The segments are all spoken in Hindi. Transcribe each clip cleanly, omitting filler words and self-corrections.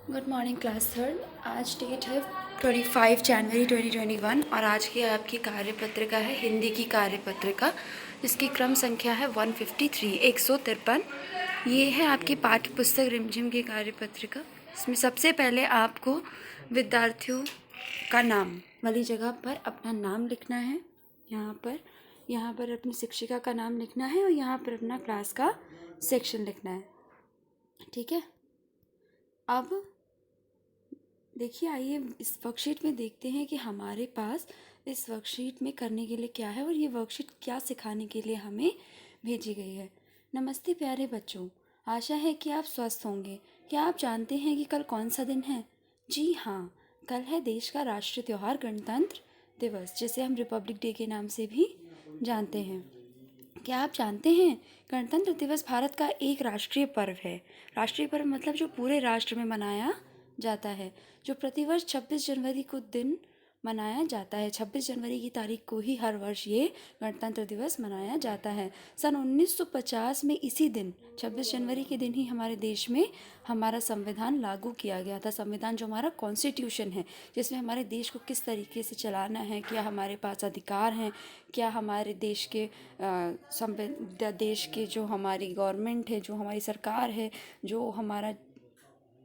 Good morning class third. आज डेट है 25 जनवरी 2021 और आज की आपकी कार्यपत्रिका है हिंदी की कार्यपत्रिका, जिसकी क्रम संख्या है 153 153। ये है आपकी पाठ्य पुस्तक रिमझिम की कार्यपत्रिका। इसमें सबसे पहले आपको विद्यार्थियों का नाम वाली जगह पर अपना नाम लिखना है। यहाँ पर अपनी शिक्षिका का नाम लिखना है और यहाँ पर अपना क्लास का सेक्शन लिखना है। ठीक है, अब देखिए, आइए इस वर्कशीट में देखते हैं कि हमारे पास इस वर्कशीट में करने के लिए क्या है और ये वर्कशीट क्या सिखाने के लिए हमें भेजी गई है। नमस्ते प्यारे बच्चों, आशा है कि आप स्वस्थ होंगे। क्या आप जानते हैं कि कल कौन सा दिन है? जी हाँ, कल है देश का राष्ट्रीय त्यौहार गणतंत्र दिवस, जिसे हम रिपब्लिक डे के नाम से भी जानते हैं। क्या आप जानते हैं गणतंत्र दिवस भारत का एक राष्ट्रीय पर्व है। राष्ट्रीय पर्व मतलब जो पूरे राष्ट्र में मनाया जाता है, जो प्रतिवर्ष 26 जनवरी को दिन मनाया जाता है। 26 जनवरी की तारीख को ही हर वर्ष ये गणतंत्र दिवस मनाया जाता है। सन 1950 में इसी दिन 26 जनवरी के दिन ही हमारे देश में हमारा संविधान लागू किया गया था। संविधान जो हमारा कॉन्स्टिट्यूशन है, जिसमें हमारे देश को किस तरीके से चलाना है, क्या हमारे पास अधिकार हैं, क्या हमारे देश के देश के जो हमारी गवर्नमेंट है, जो हमारी सरकार है, जो हमारा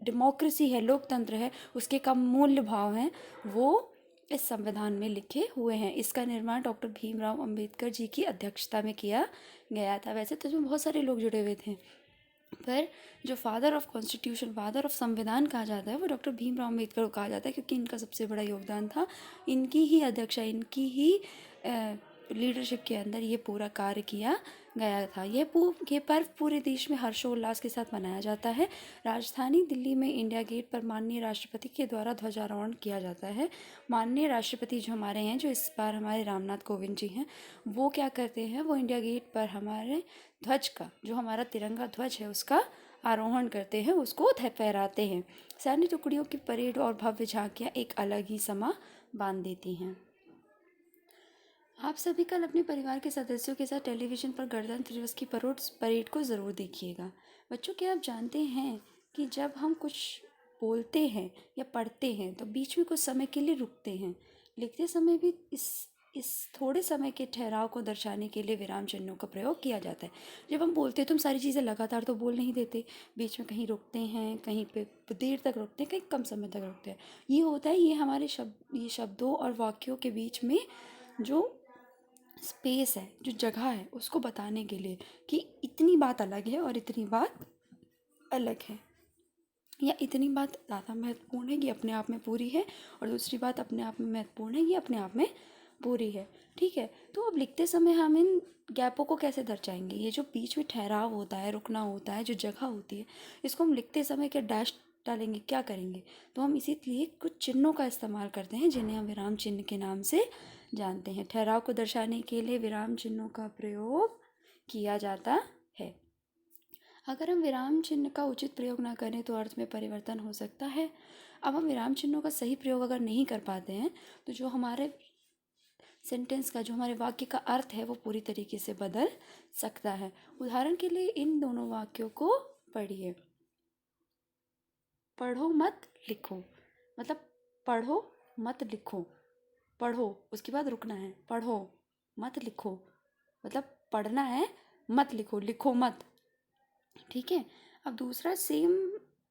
डेमोक्रेसी है, लोकतंत्र है, उसके का मूल्य भाव हैं, वो इस संविधान में लिखे हुए हैं। इसका निर्माण डॉक्टर भीमराव अंबेडकर जी की अध्यक्षता में किया गया था। वैसे तो इसमें बहुत सारे लोग जुड़े हुए थे, पर जो father of constitution, father of संविधान कहा जाता है, वो डॉक्टर भीमराव अंबेडकर को कहा जाता है, क्योंकि इनका सबसे बड़ा योगदान था। इनकी ही अध्यक्षा, इनकी ही लीडरशिप के अंदर ये पूरा कार्य किया गया था। ये पर्व पूरे देश में हर्षोल्लास के साथ मनाया जाता है। राजधानी दिल्ली में इंडिया गेट पर माननीय राष्ट्रपति के द्वारा ध्वजारोहण किया जाता है। माननीय राष्ट्रपति जो हमारे हैं, जो इस बार हमारे रामनाथ कोविंद जी हैं, वो क्या करते हैं, वो इंडिया गेट पर हमारे ध्वज का, जो हमारा तिरंगा ध्वज है, उसका आरोहण करते हैं, उसको फहराते हैं। सैन्य टुकड़ियों की परेड और भव्य झांकियाँ एक अलग ही समा बांध देती हैं। आप सभी कल अपने परिवार के सदस्यों के साथ टेलीविज़न पर गणतंत्र दिवस की परेड को ज़रूर देखिएगा। बच्चों, क्या आप जानते हैं कि जब हम कुछ बोलते हैं या पढ़ते हैं तो बीच में कुछ समय के लिए रुकते हैं। लिखते समय भी इस थोड़े समय के ठहराव को दर्शाने के लिए विराम चिन्हों का प्रयोग किया जाता है। जब हम बोलते हैं तो हम सारी चीज़ें लगातार तो बोल नहीं देते, बीच में कहीं रुकते हैं, कहीं पे देर तक रुकते हैं, कहीं कम समय तक रुकते हैं। ये होता है, ये हमारे शब्दों और वाक्यों के बीच में जो स्पेस है, जो जगह है, उसको बताने के लिए कि इतनी बात अलग है और इतनी बात अलग है, या इतनी बात ज़्यादा महत्वपूर्ण है, ये अपने आप में पूरी है, और दूसरी बात अपने आप में महत्वपूर्ण है, ये अपने आप में पूरी है। ठीक है, तो अब लिखते समय हम इन गैपों को कैसे दर्शाएंगे? ये जो बीच में ठहराव होता है, रुकना होता है, जो जगह होती है, इसको हम लिखते समय क्या डैश डालेंगे, क्या करेंगे? तो हम इसीलिए कुछ चिन्हों का इस्तेमाल करते हैं, जिन्हें हम विराम चिन्ह के नाम से जानते हैं। ठहराव को दर्शाने के लिए विराम चिन्हों का प्रयोग किया जाता है। अगर हम विराम चिन्ह का उचित प्रयोग ना करें तो अर्थ में परिवर्तन हो सकता है। अब हम विराम चिन्हों का सही प्रयोग अगर नहीं कर पाते हैं तो जो हमारे सेंटेंस का, जो हमारे वाक्य का अर्थ है, वो पूरी तरीके से बदल सकता है। उदाहरण के लिए इन दोनों वाक्यों को पढ़िए। पढ़ो मत लिखो, मतलब पढ़ो मत लिखो, पढ़ो उसके बाद रुकना है, पढ़ो मत लिखो मतलब पढ़ना है, मत लिखो, लिखो मत। ठीक है, अब दूसरा सेम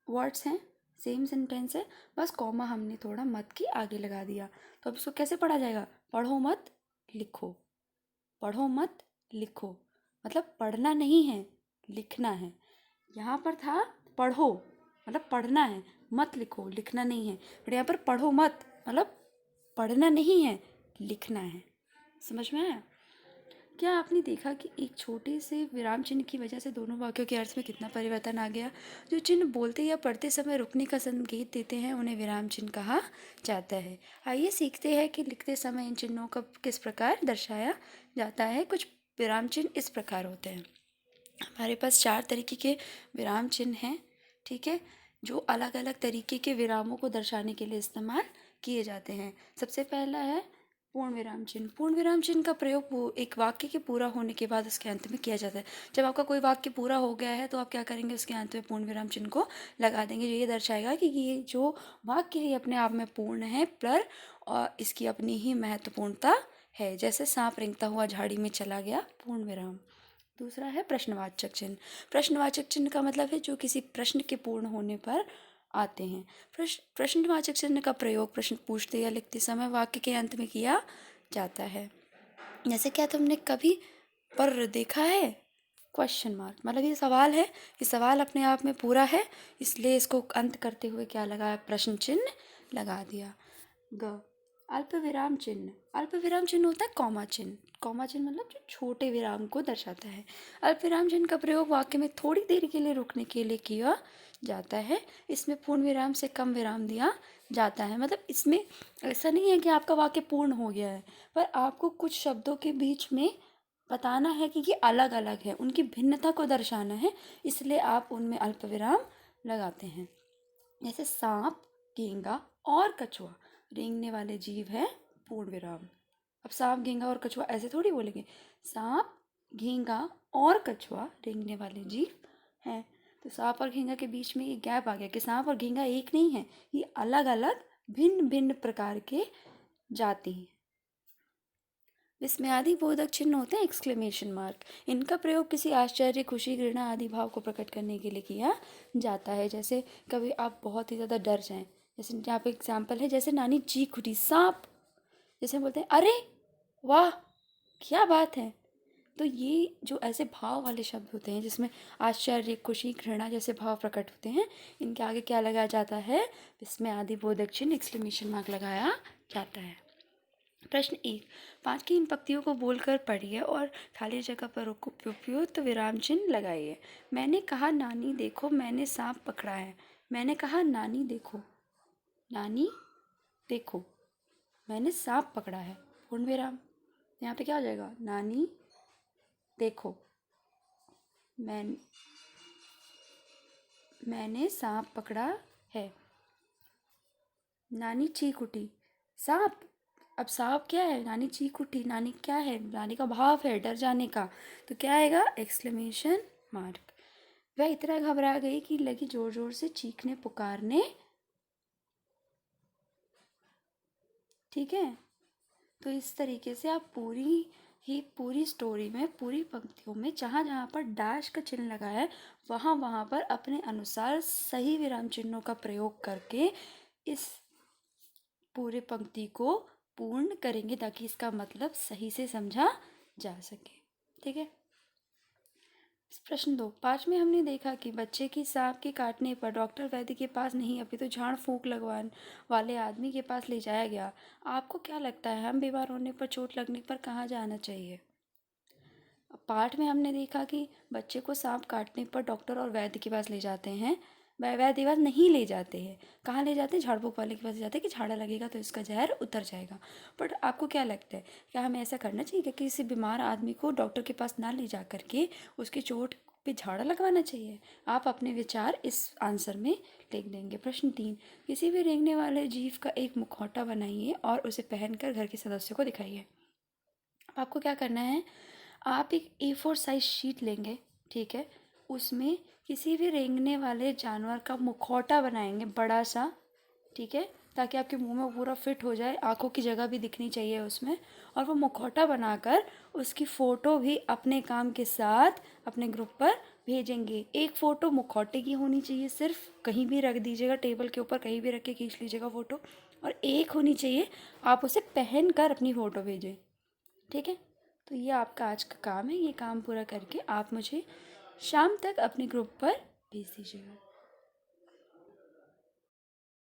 वर्ड्स हैं, सेम सेंटेंस है, बस कॉमा हमने थोड़ा मत की आगे लगा दिया। तो अब इसको कैसे पढ़ा जाएगा? पढ़ो मत लिखो, पढ़ो मत लिखो मतलब पढ़ना नहीं है, लिखना है। यहाँ पर था पढ़ो मतलब पढ़ना है, मत लिखो लिखना नहीं है, बट यहाँ पर पढ़ो मत मतलब पढ़ना नहीं है, लिखना है। समझ में आया? क्या आपने देखा कि एक छोटे से विराम चिन्ह की वजह से दोनों वाक्यों के अर्थ में कितना परिवर्तन आ गया? जो चिन्ह बोलते या पढ़ते समय रुकने का संकेत देते हैं, उन्हें विराम चिन्ह कहा जाता है। आइए सीखते हैं कि लिखते समय इन चिन्हों का किस प्रकार दर्शाया जाता है। कुछ विराम चिन्ह इस प्रकार होते हैं। हमारे पास 4 तरीके के विराम चिन्ह हैं, ठीक है, जो अलग अलग तरीके के विरामों को दर्शाने के लिए इस्तेमाल किए जाते हैं। सबसे पहला है पूर्ण विराम चिन्ह। पूर्ण विराम चिन्ह का प्रयोग एक वाक्य के पूरा होने के बाद उसके अंत में किया जाता है। जब आपका कोई वाक्य पूरा हो गया है तो आप क्या करेंगे, उसके अंत में पूर्ण विराम चिन्ह को लगा देंगे, जो ये दर्शाएगा कि ये जो वाक्य है अपने आप में पूर्ण है, पर और इसकी अपनी ही महत्वपूर्णता है। जैसे सांप रेंगता हुआ झाड़ी में चला गया, पूर्ण विराम। दूसरा है प्रश्नवाचक चिन्ह। प्रश्नवाचक चिन्ह का मतलब है जो किसी प्रश्न के पूर्ण होने पर आते हैं। प्रश्नवाचक चिन्ह का प्रयोग प्रश्न पूछते या लिखते समय वाक्य के अंत में किया जाता है। जैसे क्या तुमने कभी पर देखा है, क्वेश्चन मार्क, मतलब ये सवाल है, ये सवाल अपने आप में पूरा है, इसलिए इसको अंत करते हुए क्या लगाया, प्रश्न चिन्ह लगा दिया। ग अल्प विराम चिन्ह। अल्प विराम चिन्ह होता है कॉमा चिन्ह। कॉमा चिन्ह मतलब जो छोटे विराम को दर्शाता है। अल्प विराम चिन्ह का प्रयोग वाक्य में थोड़ी देर के लिए रुकने के लिए किया जाता है। इसमें पूर्ण विराम से कम विराम दिया जाता है। मतलब इसमें ऐसा नहीं है कि आपका वाक्य पूर्ण हो गया है, पर आपको कुछ शब्दों के बीच में बताना है कि ये अलग अलग है, उनकी भिन्नता को दर्शाना है, इसलिए आप उनमें अल्प विराम लगाते हैं। जैसे सांप, घेंगा और कछुआ रेंगने वाले जीव है, पूर्ण विराम। अब सांप, घेंगा और कछुआ ऐसे थोड़ी बोलेंगे, सांप, घेंगा और कछुआ रेंगने वाले जीव हैं। तो सांप और घेंगा के बीच में ये गैप आ गया कि सांप और घेंगा एक नहीं है, ये अलग अलग भिन्न भिन्न प्रकार के जाति हैं। विस्मयादि बोधक चिन्ह होते हैं एक्सक्लेमेशन मार्क। इनका प्रयोग किसी आश्चर्य, खुशी, घृणा आदि भाव को प्रकट करने के लिए किया जाता है। जैसे कभी आप बहुत ही ज़्यादा डर जाएं, जैसे यहाँ पे एग्जाम्पल है, जैसे नानी चीख उठी, सांप, जैसे हम बोलते हैं अरे वाह क्या बात है। तो ये जो ऐसे भाव वाले शब्द होते हैं जिसमें आश्चर्य, खुशी, घृणा जैसे भाव प्रकट होते हैं, इनके आगे क्या लगाया जाता है, विस्मयादि बोधक चिन्ह एक्सक्लेमेशन मार्क लगाया जाता है। प्रश्न 1, 5 की इन पंक्तियों को बोलकर पढ़िए और खाली जगह पर उपयुक्त विराम चिन्ह लगाइए। मैंने कहा नानी देखो मैंने सांप पकड़ा है। मैंने कहा नानी देखो, नानी देखो मैंने सांप पकड़ा है, पूर्ण विराम। यहाँ पे क्या हो जाएगा, नानी देखो मैंने सांप पकड़ा है। नानी चीख उठी, सांप, अब सांप क्या है, नानी चीख उठी, नानी क्या है, नानी का भाव है डर जाने का, तो क्या आएगा, एक्सक्लेमेशन मार्क। वह इतना घबरा गई कि लगी जोर जोर से चीखने पुकारने। ठीक है, तो इस तरीके से आप पूरी स्टोरी में, पूरी पंक्तियों में जहाँ जहाँ पर डैश का चिन्ह लगा है वहाँ वहाँ पर अपने अनुसार सही विराम चिन्हों का प्रयोग करके इस पूरे पंक्ति को पूर्ण करेंगे ताकि इसका मतलब सही से समझा जा सके। ठीक है। प्रश्न 2, 5 में हमने देखा कि बच्चे की सांप के काटने पर डॉक्टर वैद्य के पास नहीं अभी तो झाड़ फूंक लगवाने वाले आदमी के पास ले जाया गया। आपको क्या लगता है हम बीमार होने पर, चोट लगने पर कहाँ जाना चाहिए? पाठ में हमने देखा कि बच्चे को सांप काटने पर डॉक्टर और वैद्य के पास ले जाते हैं, वैद्य के पास नहीं ले जाते हैं, कहाँ ले जाते हैं, झाड़ फूंक वाले के पास जाते हैं कि झाड़ा लगेगा तो इसका जहर उतर जाएगा। बट आपको क्या लगता है, क्या हमें ऐसा करना चाहिए कि किसी बीमार आदमी को डॉक्टर के पास ना ले जा करके उसकी चोट पे झाड़ा लगवाना चाहिए? आप अपने विचार इस आंसर में लिख देंगे। प्रश्न 3, किसी भी रेंगने वाले जीव का एक मुखौटा बनाइए और उसे पहनकर घर के सदस्यों को दिखाइए। आपको क्या करना है, आप एक A4 साइज शीट लेंगे, ठीक है, उसमें किसी भी रेंगने वाले जानवर का मुखौटा बनाएंगे बड़ा सा, ठीक है, ताकि आपके मुंह में पूरा फिट हो जाए, आंखों की जगह भी दिखनी चाहिए उसमें, और वो मुखौटा बनाकर उसकी फ़ोटो भी अपने काम के साथ अपने ग्रुप पर भेजेंगे। एक फ़ोटो मुखौटे की होनी चाहिए, सिर्फ कहीं भी रख दीजिएगा, टेबल के ऊपर कहीं भी रख के खींच लीजिएगा फ़ोटो, और एक होनी चाहिए आप उसे पहन कर अपनी फ़ोटो भेजें। ठीक है, तो ये आपका आज का काम है। ये काम पूरा करके आप मुझे शाम तक अपने ग्रुप पर भेज दीजिएगा।